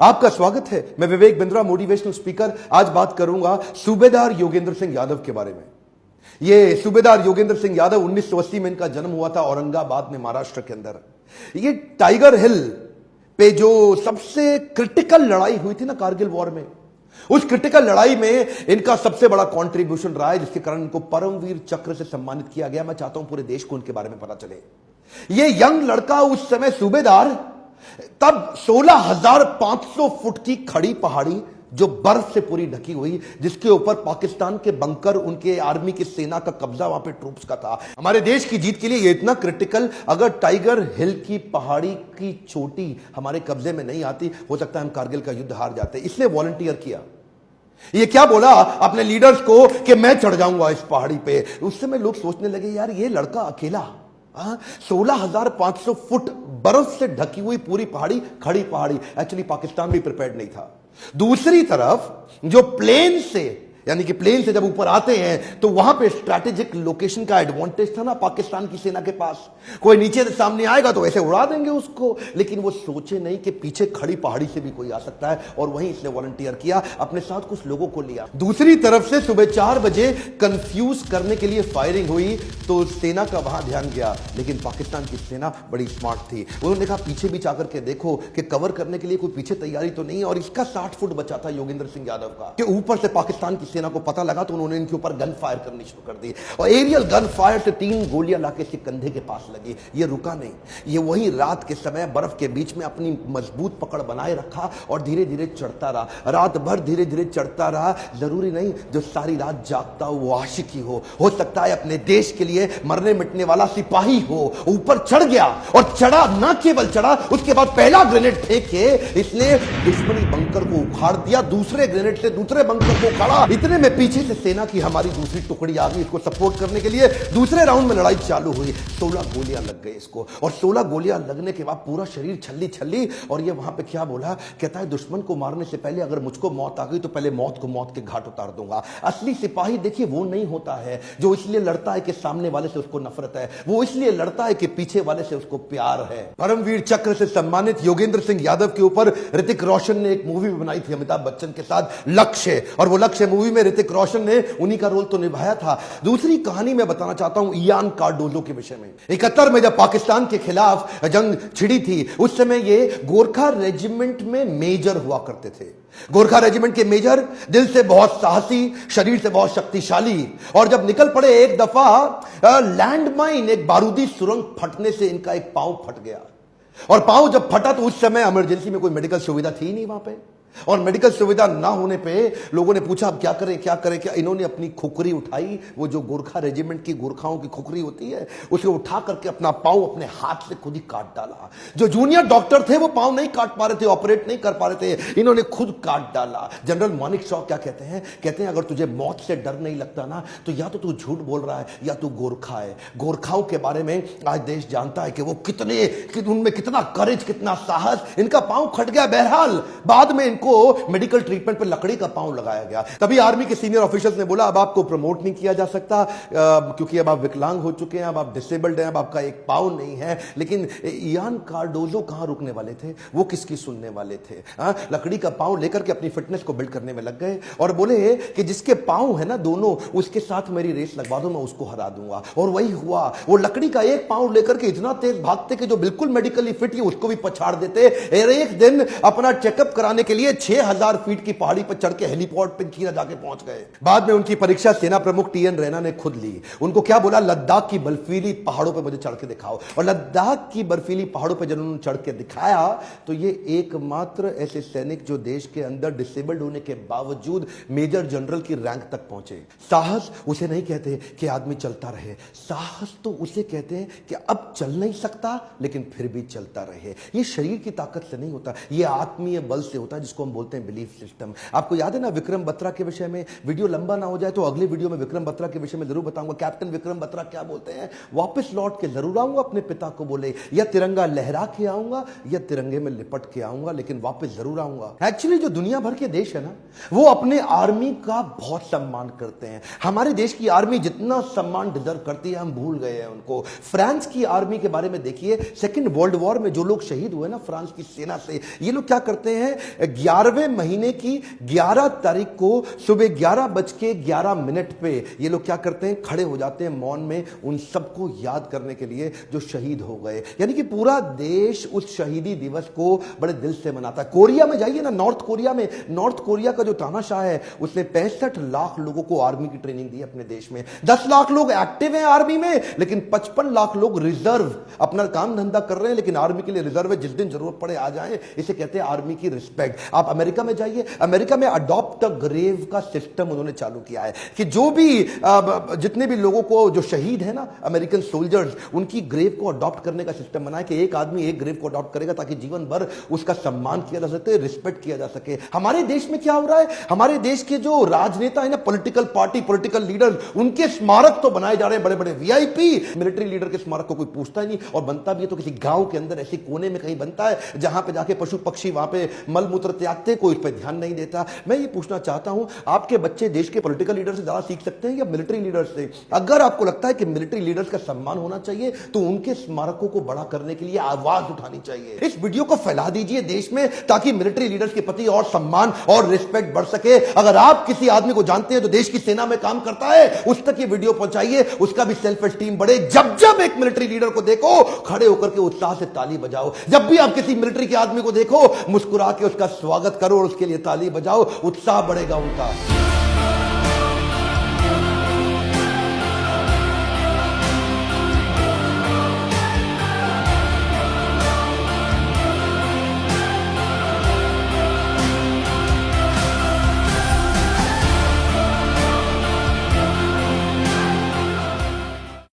आपका स्वागत है। मैं विवेक बिंद्रा, मोटिवेशनल स्पीकर। आज बात करूंगा सूबेदार योगेंद्र सिंह यादव के बारे में। ये सूबेदार योगेंद्र सिंह यादव 1980 में इनका जन्म हुआ था औरंगाबाद में, महाराष्ट्र के अंदर। ये टाइगर हिल पे जो सबसे क्रिटिकल लड़ाई हुई थी ना, कारगिल वॉर में, उस क्रिटिकल लड़ाई में इनका सबसे बड़ा कंट्रीब्यूशन रहा है, जिसके कारण इनको परमवीर चक्र से सम्मानित किया गया। मैं चाहता हूं पूरे देश को इनके बारे में पता चले। ये यंग लड़का उस समय सूबेदार, तब 16,500 फुट की खड़ी पहाड़ी जो बर्फ से पूरी ढकी हुई, जिसके ऊपर पाकिस्तान के बंकर, उनके आर्मी की सेना का कब्जा वहां पे ट्रूप्स का था। हमारे देश की जीत के लिए ये इतना क्रिटिकल, अगर टाइगर हिल की पहाड़ी की चोटी हमारे कब्जे में नहीं आती, हो सकता है हम कारगिल का युद्ध हार जाते। इसने वॉलंटियर किया। ये क्या बोला अपने लीडर्स को कि मैं चढ़ जाऊंगा इस पहाड़ी पे। उस समय लोग सोचने लगे, यार ये लड़का अकेला 16,500 फुट बर्फ से ढकी हुई पूरी पहाड़ी, खड़ी पहाड़ी। एक्चुअली पाकिस्तान भी प्रिपेयर्ड नहीं था। दूसरी तरफ जो प्लेन से, यानी कि प्लेन से जब ऊपर आते हैं तो वहां पे स्ट्रैटेजिक लोकेशन का एडवांटेज था ना पाकिस्तान की सेना के पास। कोई नीचे से सामने आएगा तो ऐसे उड़ा देंगे उसको, लेकिन वो सोचे नहीं कि पीछे खड़ी पहाड़ी से भी कोई आ सकता है, और वहीं इसने वॉलंटियर किया, अपने साथ कुछ लोगों को लिया। दूसरी तरफ से सुबह 4 बजे कंफ्यूज करने के लिए फायरिंग हुई तो सेना का वहां ध्यान गया, लेकिन पाकिस्तान की सेना बड़ी स्मार्ट थी। उन्होंने कहा पीछे भी जाकर के देखो कि कवर करने के लिए कोई पीछे तैयारी तो नहीं है, और इसका 60 फुट बचा था योगेंद्र सिंह यादव का, कि ऊपर से पाकिस्तान की सेना को पता लगा तो उन्होंने इनके ऊपर गन फायर करनी शुरू कर दी, और एरियल गन फायर से 3 गोलियां लाके इसके कंधे के पास लगी। ये रुका नहीं, ये वही रात के समय बर्फ के बीच में अपनी मजबूत पकड़ बनाए रखा और धीरे धीरे चढ़ता रहा। रात भर धीरे धीरे चढ़ता रहा। जरूरी नहीं जो सारी रात जागता हो वो आशिक ही हो सकता है अपने देश के लिए मरने मिटने वाला सिपाही हो। ऊपर चढ़ गया, और चढ़ा, ना केवल चढ़ा, उसके बाद पहला ग्रेनेड फेंक के इसने दुश्मनी बंकर को उखाड़ दिया। दूसरे ग्रेनेड से दूसरे बंकर को उखाड़ा। इतने में पीछे से सेना की हमारी दूसरी टुकड़ी आ गई इसको सपोर्ट करने के लिए। दूसरे राउंड में लड़ाई चालू हुई। 16 गोलियां लग गई इसको, और 16 गोलियां लगने के बाद पूरा शरीर छल्ली छल्ली। और ये वहां पे क्या बोला, कहता है दुश्मन को मारने से पहले अगर मुझको मौत आ गई तो पहले मौत को मौत के घाट उतार दूंगा। असली सिपाही देखिए वो नहीं होता है जो इसलिए लड़ता है कि सामने वाले से उसको नफरत है, वो इसलिए लड़ता है कि पीछे वाले से उसको प्यार है। परमवीर चक्र से सम्मानित योगेंद्र सिंह यादव के ऊपर ऋतिक रोशन ने एक मूवी बनाई थी अमिताभ बच्चन के साथ, लक्ष्य। और वो लक्ष्य मूवी में ऋतिक रोशन ने उन्हीं का रोल तो निभाया था। दूसरी कहानी मैं बताना चाहता हूं इयान कार्डोजो के विषय में। 71 में जब पाकिस्तान के खिलाफ जंग छिड़ी थी, उस समय ये गोरखा रेजिमेंट में मेजर हुआ करते थे। गोरखा रेजिमेंट के मेजर दिल से बहुत साहसी, शरीर से बहुत शक्तिशाली, और जब निकल पड़े एक दफा लैंडमाइन, एक बारूदी सुरंग फटने से इनका एक पांव फट गया। और पांव जब फटा तो उस समय इमरजेंसी में कोई मेडिकल सुविधा थी नहीं वहां पे, और मेडिकल सुविधा ना होने पे लोगों ने पूछा अब क्या करें क्या करें क्या। इन्होंने अपनी खुकरी उठाई, वो जो गोरखा रेजिमेंट की गोरखाओं की खुकरी होती है, उसे उठा करके अपना पांव अपने हाथ से खुद ही काट डाला। जो जूनियर डॉक्टर थे वो पांव नहीं काट पा रहे थे, ऑपरेट नहीं कर पा रहे थे, इन्होंने खुद काट डाला। जनरल मानिक शॉ क्या कहते हैं, कहते हैं अगर तुझे मौत से डर नहीं लगता ना, तो या तो तू झूठ बोल रहा है या तू गोरखा है। गोरखाओं के बारे में आज देश जानता है कि वो उनमें कितना करेज, कितना साहस। इनका पांव फट गया, बहरहाल बाद में इनको मेडिकल ट्रीटमेंट पे लकड़ी का पांव लगाया गया। तभी आर्मी के सीनियर ऑफिसर्स ने बोला अब आपको प्रमोट नहीं किया जा सकता, क्योंकि अब आप विकलांग हो चुके हैं, अब आप डिसेबल्ड हैं, अब आपका एक पांव नहीं है। लेकिन इयान कार्डोजो कहां रुकने वाले थे, वो किसकी सुनने वाले थे। लकड़ी का पांव लेकर के अपनी फिटनेस को बिल्ड करने में लग गए, और बोले कि जिसके पांव है ना दोनों, उसके साथ मेरी रेस लगवा दो, मैं उसको हरा दूंगा। और वही हुआ। वो लकड़ी का एक पांव लेकर के इतना तेज भागते कि जो बिल्कुल मेडिकली फिट है उसको भी पछाड़ देते। एक दिन अपना चेकअप कराने के लिए 6,000 फीट की पहाड़ी पर चढ़ के हेलीपोर्ट पे सीधा जाके पहुंच गए। बाद में उनकी परीक्षा सेना प्रमुख टीएन रैना ने खुद ली। उनको क्या बोला, लद्दाख की बर्फीली पहाड़ों पे मुझे चढ़ के दिखाओ। और लद्दाख की बर्फीली पहाड़ों पे जब उन्होंने चढ़ के दिखाया तो ये एकमात्र ऐसे सैनिक जो देश के अंदर डिसेबल्ड होने के बावजूद मेजर जनरल की रैंक तक पहुंचे। साहस उसे नहीं कहते कि आदमी चलता रहे, साहस तो उसे कहते हैं कि अब चल नहीं सकता लेकिन फिर भी चलता रहे। ये शरीर की ताकत से नहीं होता, ये आत्मीय बल से होता है, जिसको जिसको हम बोलते हैं बिलीफ सिस्टम। आपको याद है ना विक्रम बत्रा के विषय में, वीडियो लंबा ना हो जाए तो अगले वीडियो में विक्रम बत्रा के विषय में जरूर बताऊंगा। कैप्टन विक्रम बत्रा क्या बोलते हैं, वापस लौट के जरूर आऊंगा अपने पिता को बोले, या तिरंगा लहरा के आऊंगा या तिरंगे में लिपट के आऊंगा, लेकिन वापस जरूर आऊंगा। एक्चुअली जो दुनिया भर के देश है ना, वो अपने आर्मी का बहुत सम्मान करते हैं। हमारे देश की आर्मी जितना सम्मान डिजर्व करती है हम भूल गए हैं उनको। फ्रांस की आर्मी के बारे में देखिए, सेकेंड वर्ल्ड वॉर में जो लोग शहीद हुए ना फ्रांस की सेना से, ये लोग क्या करते हैं, 11वें महीने की 11 तारीख को सुबह 11:11 पे ये लोग क्या करते हैं, खड़े हो जाते हैं मौन में उन सबको याद करने के लिए जो शहीद हो गए। यानी कि पूरा देश उस शहीदी दिवस को बड़े दिल से मनाता है। कोरिया में जाइए ना, नॉर्थ कोरिया में, नॉर्थ कोरिया का जो तानाशाह है उसने 65 लाख लोगों को आर्मी की ट्रेनिंग दी अपने देश में। 10 लाख लोग एक्टिव हैं आर्मी में, लेकिन 55 लाख लोग रिजर्व, अपना काम धंधा कर रहे हैं लेकिन आर्मी के लिए रिजर्व है, जिस दिन जरूरत पड़े आ जाए। इसे कहते हैं आर्मी की रिस्पेक्ट। आप अमेरिका में जाइए, अमेरिका में अडॉप्ट अ ग्रेव का सिस्टम उन्होंने चालू किया है कि जो भी जितने भी लोगों को जो शहीद है ना अमेरिकन सोल्जर्स, उनकी ग्रेव को अडॉप्ट करने का सिस्टम बनाया कि एक आदमी एक ग्रेव को अडॉप्ट करेगा ताकि जीवन भर उसका सम्मान किया जा सके, रिस्पेक्ट किया जा सके। हमारे देश में क्या हो रहा है, हमारे देश के जो राजनेता है ना, पॉलिटिकल पार्टी, पॉलिटिकल लीडर्स, उनके स्मारक तो बनाए जा रहे हैं बड़े बड़े वीआईपी। मिलिट्री लीडर के स्मारक को कोई पूछता ही नहीं, और बनता भी है तो किसी गांव के अंदर ऐसे कोने में कहीं बनता है जहां पे जाके पशु पक्षी वहां पे मल मूत्र त्यागते, कोई इस पर ध्यान नहीं देता। मैं ये पूछना चाहता हूं, आपके बच्चे देश के पॉलिटिकल लीडर से ज्यादा सीख सकते हैं या मिलिट्री लीडर्स से? अगर आपको लगता है कि मिलिट्री लीडर्स का सम्मान होना चाहिए तो उनके स्मारकों को बड़ा करने के लिए आवाज उठानी चाहिए। इस वीडियो को फैला दीजिए देश में ताकि मिलिट्री लीडर्स के प्रति और सम्मान और रिस्पेक्ट बढ़ सके। अगर आप किसी आदमी को जानते हैं जो देश की सेना में काम करता है, उस तक ये वीडियो पहुंचाइए, उसका भी सेल्फ एस्टीम बढ़े। जब जब एक मिलिट्री लीडर को देखो, खड़े होकर के उत्साह से ताली बजाओ। जब भी आप किसी मिलिट्री के आदमी को देखो, मुस्कुरा के उसका स्वागत करो और उसके लिए ताली बजाओ, उत्साह बढ़ेगा उनका।